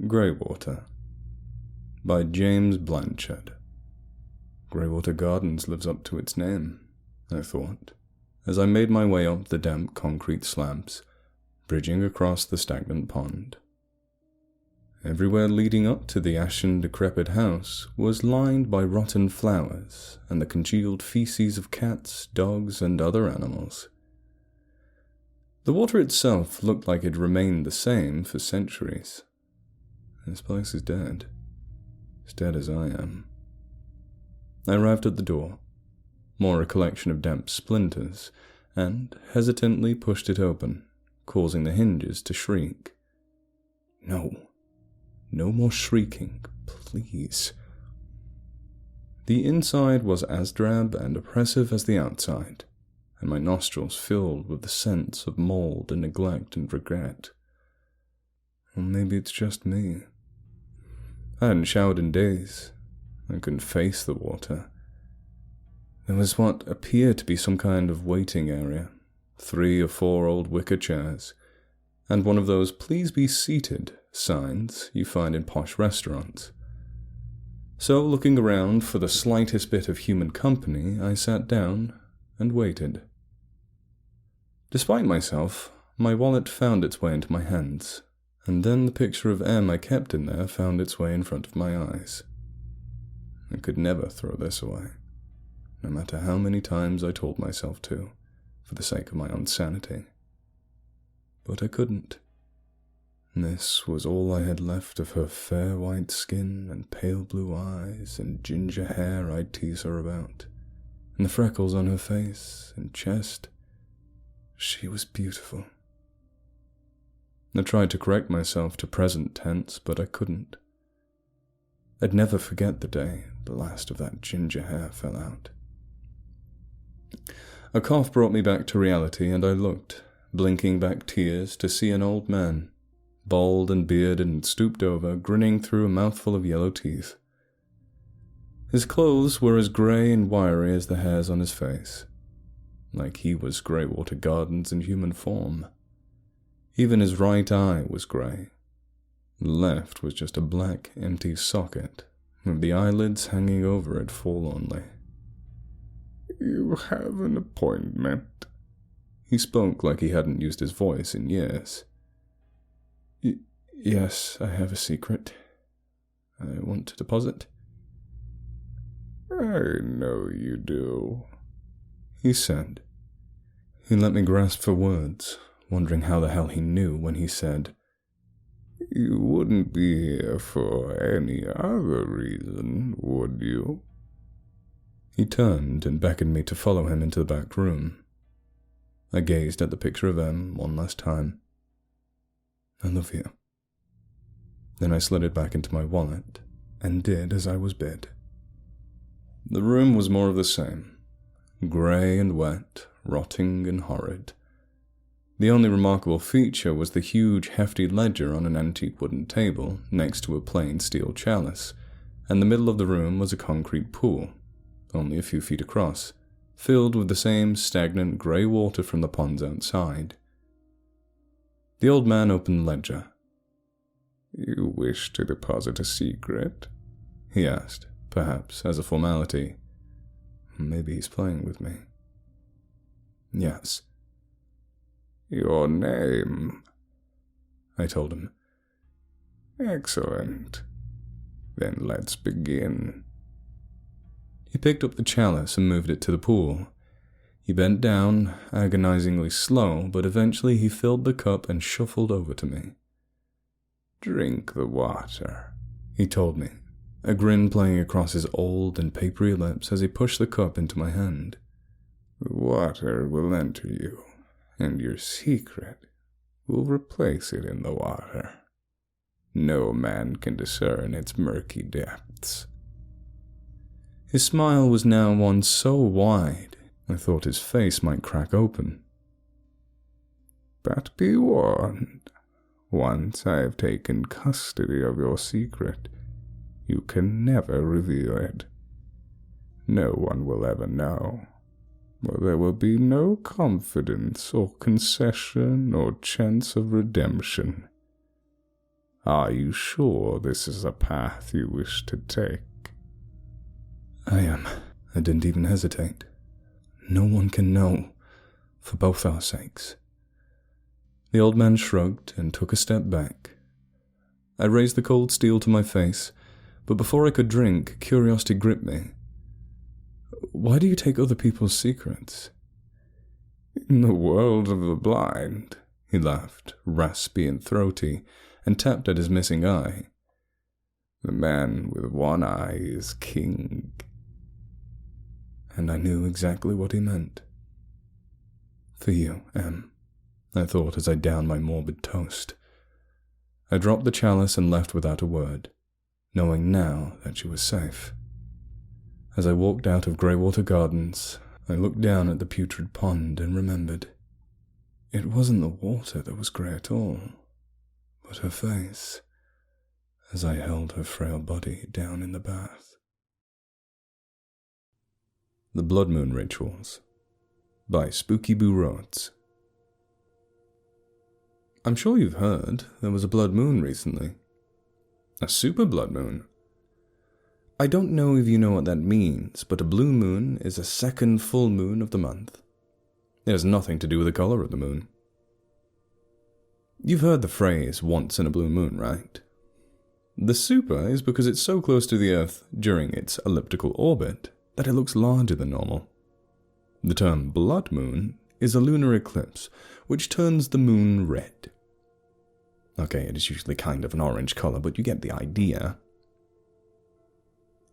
Greywater by James Blanchard. Greywater Gardens lives up to its name, I thought, as I made my way up the damp concrete slabs, bridging across the stagnant pond. Everywhere leading up to the ashen, decrepit house was lined by rotten flowers and the congealed feces of cats, dogs, and other animals. The water itself looked like it remained the same for centuries. This place is dead. As dead as I am. I arrived at the door, more a collection of damp splinters, and hesitantly pushed it open, causing the hinges to shriek. No. No more shrieking, please. The inside was as drab and oppressive as the outside, and my nostrils filled with the scents of mold and neglect and regret. Or maybe it's just me. I hadn't showered in days. I couldn't face the water. There was what appeared to be some kind of waiting area, 3 or 4 old wicker chairs, and one of those "Please be seated" signs you find in posh restaurants. So, looking around for the slightest bit of human company, I sat down and waited. Despite myself, my wallet found its way into my hands, and then the picture of Em I kept in there found its way in front of my eyes. I could never throw this away, no matter how many times I told myself to, for the sake of my own sanity. But I couldn't. This was all I had left of her fair white skin and pale blue eyes and ginger hair I'd tease her about, and the freckles on her face and chest. She was beautiful. I tried to correct myself to present tense, but I couldn't. I'd never forget the day the last of that ginger hair fell out. A cough brought me back to reality, and I looked, blinking back tears, to see an old man, bald and bearded and stooped over, grinning through a mouthful of yellow teeth. His clothes were as grey and wiry as the hairs on his face, like he was Greywater Gardens in human form. Even his right eye was grey. The left was just a black, empty socket, with the eyelids hanging over it forlornly. "You have an appointment." He spoke like he hadn't used his voice in years. Yes, I have a secret. I want to deposit." "I know you do," he said. He let me grasp for words, wondering how the hell he knew when he said, "You wouldn't be here for any other reason, would you?" He turned and beckoned me to follow him into the back room. I gazed at the picture of Em one last time. "I love you." Then I slid it back into my wallet and did as I was bid. The room was more of the same, grey and wet, rotting and horrid. The only remarkable feature was the huge, hefty ledger on an antique wooden table next to a plain steel chalice, and the middle of the room was a concrete pool, only a few feet across, filled with the same stagnant grey water from the ponds outside. The old man opened the ledger. "You wish to deposit a secret?" he asked, perhaps as a formality. Maybe he's playing with me. "Yes." "Your name?" I told him. "Excellent. Then let's begin." He picked up the chalice and moved it to the pool. He bent down, agonizingly slow, but eventually he filled the cup and shuffled over to me. "Drink the water," he told me, a grin playing across his old and papery lips as he pushed the cup into my hand. "The water will enter you, and your secret will replace it in the water. No man can discern its murky depths." His smile was now one so wide, I thought his face might crack open. "But be warned, once I have taken custody of your secret, you can never reveal it. No one will ever know, but there will be no confidence or concession or chance of redemption. Are you sure this is a path you wish to take? I am. I didn't even hesitate. No one can know, for both our sakes. The old man shrugged and took a step back. I raised the cold steel to my face, but before I could drink, curiosity gripped me. Why do you take other people's secrets? In the world of the blind, he laughed, raspy and throaty, and tapped at his missing eye. The man with one eye is king. And I knew exactly what he meant. For you, Em, I thought as I downed my morbid toast. I dropped the chalice and left without a word, knowing now that she was safe. As I walked out of Greywater Gardens, I looked down at the putrid pond and remembered. It wasn't the water that was grey at all, but her face, as I held her frail body down in the bath. The Blood Moon Rituals by Spooky Boo Rhodes. I'm sure you've heard there was a blood moon recently. A super blood moon. I don't know if you know what that means, but a blue moon is a second full moon of the month. It has nothing to do with the color of the moon. You've heard the phrase, once in a blue moon, right? The super is because it's so close to the Earth during its elliptical orbit that it looks larger than normal. The term blood moon is a lunar eclipse, which turns the moon red. Okay, it is usually kind of an orange color, but you get the idea.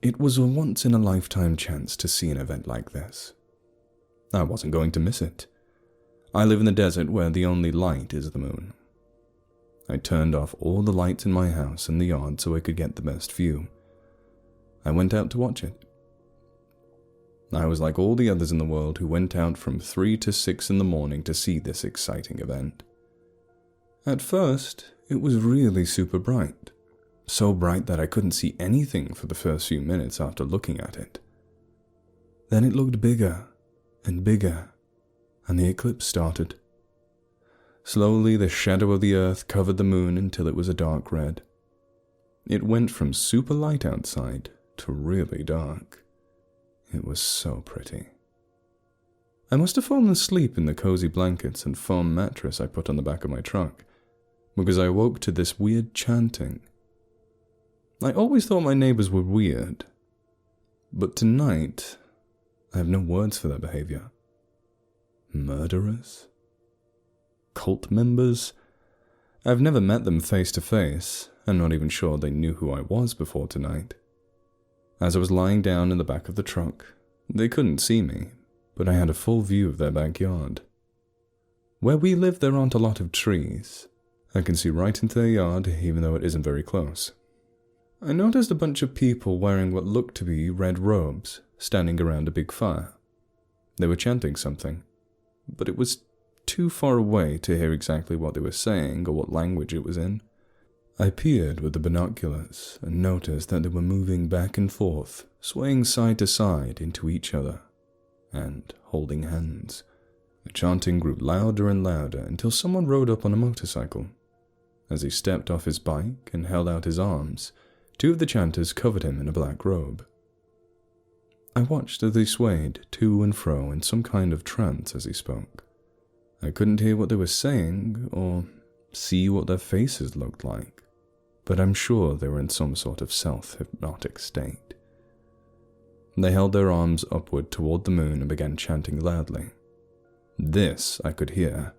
It was a once-in-a-lifetime chance to see an event like this. I wasn't going to miss it. I live in the desert where the only light is the moon. I turned off all the lights in my house and the yard so I could get the best view. I went out to watch it. I was like all the others in the world who went out from 3 to 6 in the morning to see this exciting event. At first, it was really super bright. So bright that I couldn't see anything for the first few minutes after looking at it. Then it looked bigger and bigger, and the eclipse started. Slowly, the shadow of the Earth covered the moon until it was a dark red. It went from super light outside to really dark. It was so pretty. I must have fallen asleep in the cozy blankets and foam mattress I put on the back of my truck, because I awoke to this weird chanting. I always thought my neighbors were weird, but tonight, I have no words for their behavior. Murderers? Cult members? I've never met them face to face. I'm not even sure they knew who I was before tonight. As I was lying down in the back of the truck, they couldn't see me, but I had a full view of their backyard. Where we live, there aren't a lot of trees. I can see right into their yard, even though it isn't very close. I noticed a bunch of people wearing what looked to be red robes, standing around a big fire. They were chanting something, but it was too far away to hear exactly what they were saying or what language it was in. I peered with the binoculars and noticed that they were moving back and forth, swaying side to side into each other, and holding hands. The chanting grew louder and louder until someone rode up on a motorcycle. As he stepped off his bike and held out his arms, 2 of the chanters covered him in a black robe. I watched as they swayed to and fro in some kind of trance as he spoke. I couldn't hear what they were saying or see what their faces looked like, but I'm sure they were in some sort of self-hypnotic state. They held their arms upward toward the moon and began chanting loudly. This I could hear.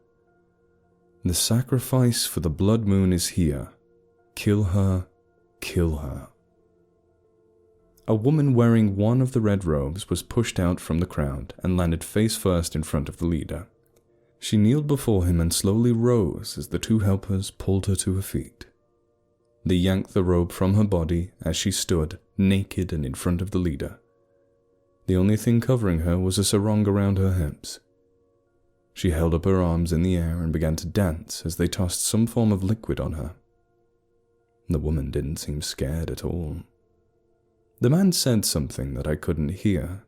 The sacrifice for the blood moon is here. Kill her, kill her. A woman wearing one of the red robes was pushed out from the crowd and landed face first in front of the leader. She kneeled before him and slowly rose as the 2 helpers pulled her to her feet. They yanked the robe from her body as she stood, naked and in front of the leader. The only thing covering her was a sarong around her hips. She held up her arms in the air and began to dance as they tossed some form of liquid on her. The woman didn't seem scared at all. The man said something that I couldn't hear,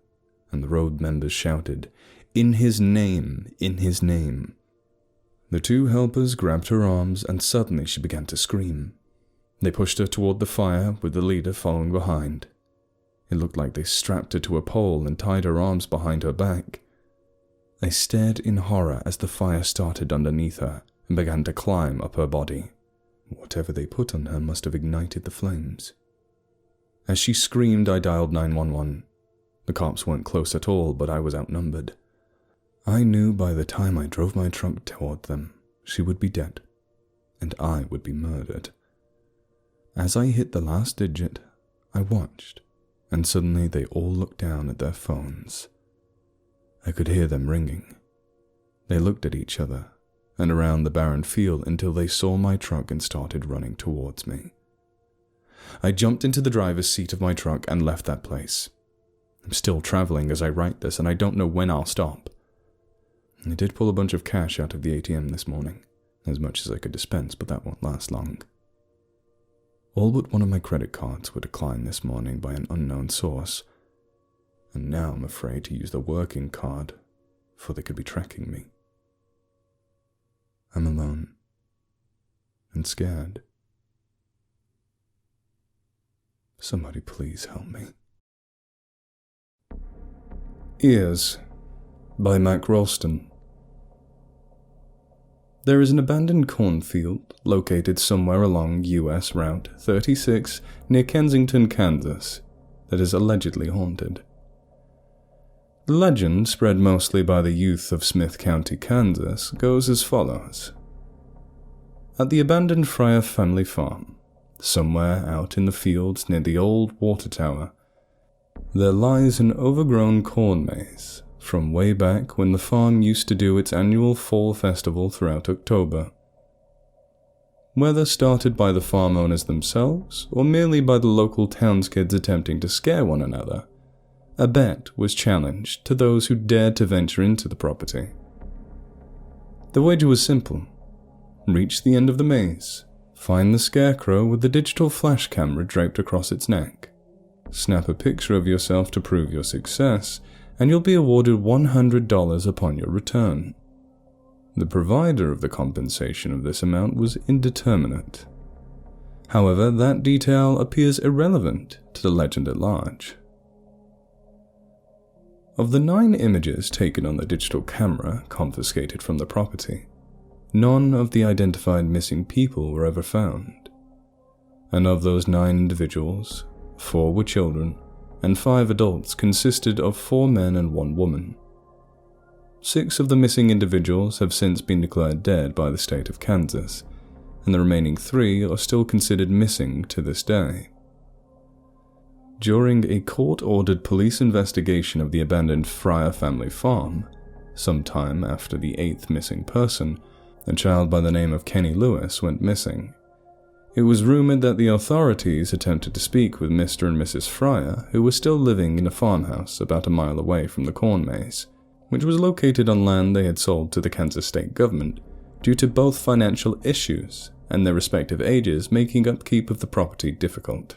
and the robe members shouted, "In his name, in his name." The 2 helpers grabbed her arms and suddenly she began to scream. They pushed her toward the fire, with the leader following behind. It looked like they strapped her to a pole and tied her arms behind her back. I stared in horror as the fire started underneath her and began to climb up her body. Whatever they put on her must have ignited the flames. As she screamed, I dialed 911. The cops weren't close at all, but I was outnumbered. I knew by the time I drove my truck toward them, she would be dead, and I would be murdered. As I hit the last digit, I watched, and suddenly they all looked down at their phones. I could hear them ringing. They looked at each other and around the barren field until they saw my truck and started running towards me. I jumped into the driver's seat of my truck and left that place. I'm still traveling as I write this, and I don't know when I'll stop. I did pull a bunch of cash out of the ATM this morning, as much as I could dispense, but that won't last long. All but one of my credit cards were declined this morning by an unknown source, and now I'm afraid to use the working card, for they could be tracking me. I'm alone, and scared. Somebody please help me. Ears by Mac Ralston. There is an abandoned cornfield located somewhere along US Route 36 near Kensington, Kansas, that is allegedly haunted. The legend, spread mostly by the youth of Smith County, Kansas, goes as follows. At the abandoned Fryer family farm, somewhere out in the fields near the old water tower, there lies an overgrown corn maze from way back when the farm used to do its annual fall festival throughout October. Whether started by the farm owners themselves or merely by the local townskids attempting to scare one another, a bet was challenged to those who dared to venture into the property. The wager was simple. Reach the end of the maze, find the scarecrow with the digital flash camera draped across its neck, snap a picture of yourself to prove your success, and you'll be awarded $100 upon your return. The provider of the compensation of this amount was indeterminate. However, that detail appears irrelevant to the legend at large. Of the 9 images taken on the digital camera confiscated from the property, none of the identified missing people were ever found. And of those 9 individuals, 4 were children, and 5 adults consisted of 4 men and 1 woman. 6 of the missing individuals have since been declared dead by the state of Kansas, and the remaining 3 are still considered missing to this day. During a court-ordered police investigation of the abandoned Fryer family farm, sometime after the 8th missing person, a child by the name of Kenny Lewis, went missing. It was rumored that the authorities attempted to speak with Mr. and Mrs. Fryer, who were still living in a farmhouse about a mile away from the corn maze, which was located on land they had sold to the Kansas state government, due to both financial issues and their respective ages making upkeep of the property difficult.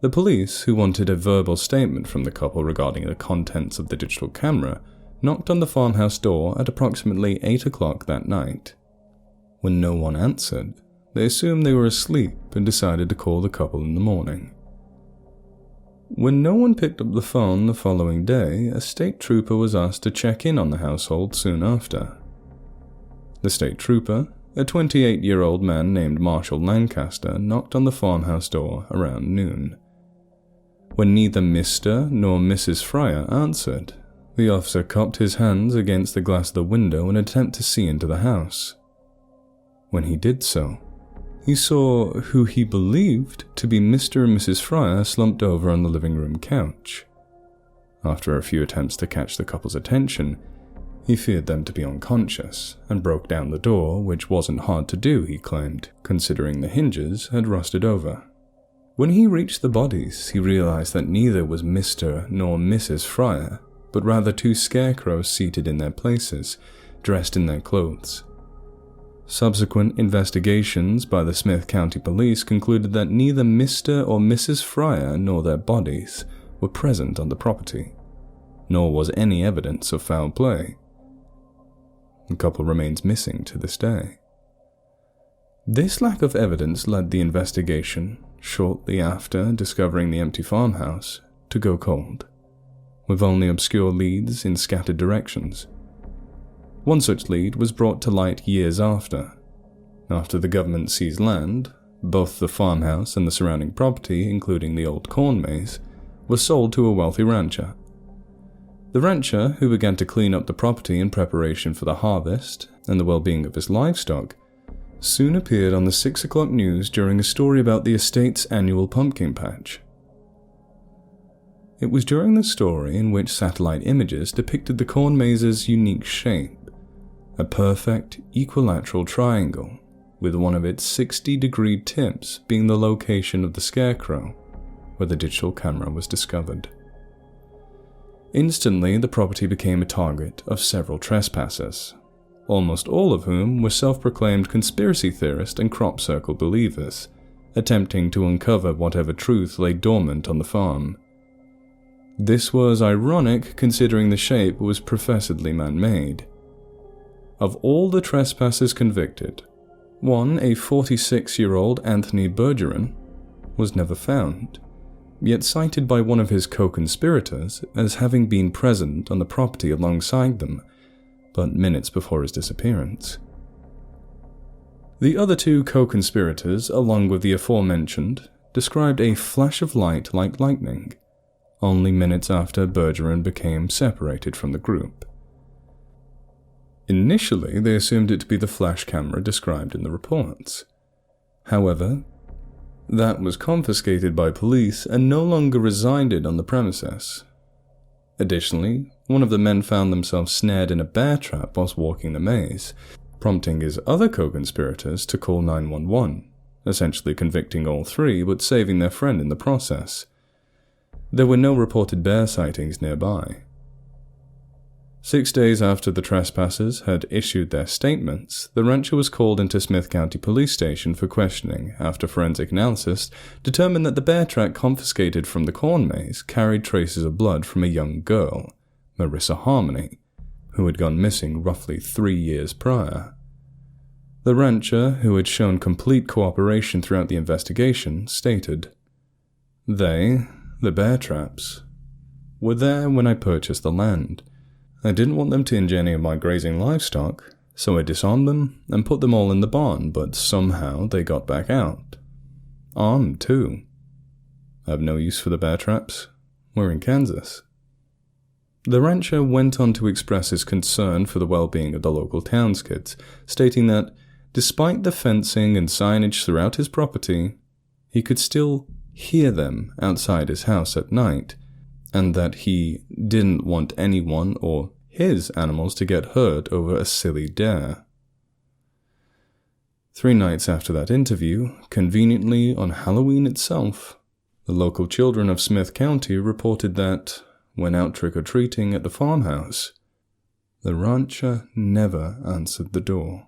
The police, who wanted a verbal statement from the couple regarding the contents of the digital camera, knocked on the farmhouse door at approximately 8 o'clock that night. When no one answered, they assumed they were asleep and decided to call the couple in the morning. When no one picked up the phone the following day, a state trooper was asked to check in on the household soon after. The state trooper, a 28-year-old man named Marshall Lancaster, knocked on the farmhouse door around noon. When neither Mr. nor Mrs. Fryer answered, the officer cupped his hands against the glass of the window in an attempt to see into the house. When he did so, he saw who he believed to be Mr. and Mrs. Fryer slumped over on the living room couch. After a few attempts to catch the couple's attention, he feared them to be unconscious and broke down the door, which wasn't hard to do, he claimed, considering the hinges had rusted over. When he reached the bodies, he realized that neither was Mr. nor Mrs. Fryer, but rather 2 scarecrows seated in their places, dressed in their clothes. Subsequent investigations by the Smith County Police concluded that neither Mr. or Mrs. Fryer nor their bodies were present on the property, nor was any evidence of foul play. The couple remains missing to this day. This lack of evidence led the investigation, shortly after discovering the empty farmhouse, to go cold, with only obscure leads in scattered directions. One such lead was brought to light years after. After the government seized land, both the farmhouse and the surrounding property, including the old corn maze, were sold to a wealthy rancher. The rancher, who began to clean up the property in preparation for the harvest and the well-being of his livestock, soon appeared on the 6 o'clock news during a story about the estate's annual pumpkin patch. It was during the story in which satellite images depicted the corn maze's unique shape, a perfect equilateral triangle, with one of its 60-degree tips being the location of the scarecrow, where the digital camera was discovered. Instantly, the property became a target of several trespassers, almost all of whom were self-proclaimed conspiracy theorists and crop circle believers, attempting to uncover whatever truth lay dormant on the farm. This was ironic considering the shape was professedly man-made. Of all the trespassers convicted, one, a 46-year-old Anthony Bergeron, was never found, yet cited by one of his co-conspirators as having been present on the property alongside them, but minutes before his disappearance. The other two co-conspirators, along with the aforementioned, described a flash of light like lightning, only minutes after Bergeron became separated from the group. Initially, they assumed it to be the flash camera described in the reports. However, that was confiscated by police and no longer resided on the premises. Additionally, one of the men found themselves snared in a bear trap whilst walking the maze, prompting his other co-conspirators to call 911, essentially convicting all three but saving their friend in the process. There were no reported bear sightings nearby. 6 days after the trespassers had issued their statements, the rancher was called into Smith County Police Station for questioning after forensic analysis determined that the bear track confiscated from the corn maze carried traces of blood from a young girl, Marissa Harmony, who had gone missing roughly 3 years prior. The rancher, who had shown complete cooperation throughout the investigation, stated, "They, the bear traps, were there when I purchased the land. I didn't want them to injure any of my grazing livestock, so I disarmed them and put them all in the barn, but somehow they got back out. Armed, too. I have no use for the bear traps. We're in Kansas." The rancher went on to express his concern for the well-being of the local townskids, stating that, despite the fencing and signage throughout his property, he could still hear them outside his house at night, and that he didn't want anyone or his animals to get hurt over a silly dare. 3 nights after that interview, conveniently on Halloween itself, the local children of Smith County reported that, when out trick-or-treating at the farmhouse, the rancher never answered the door.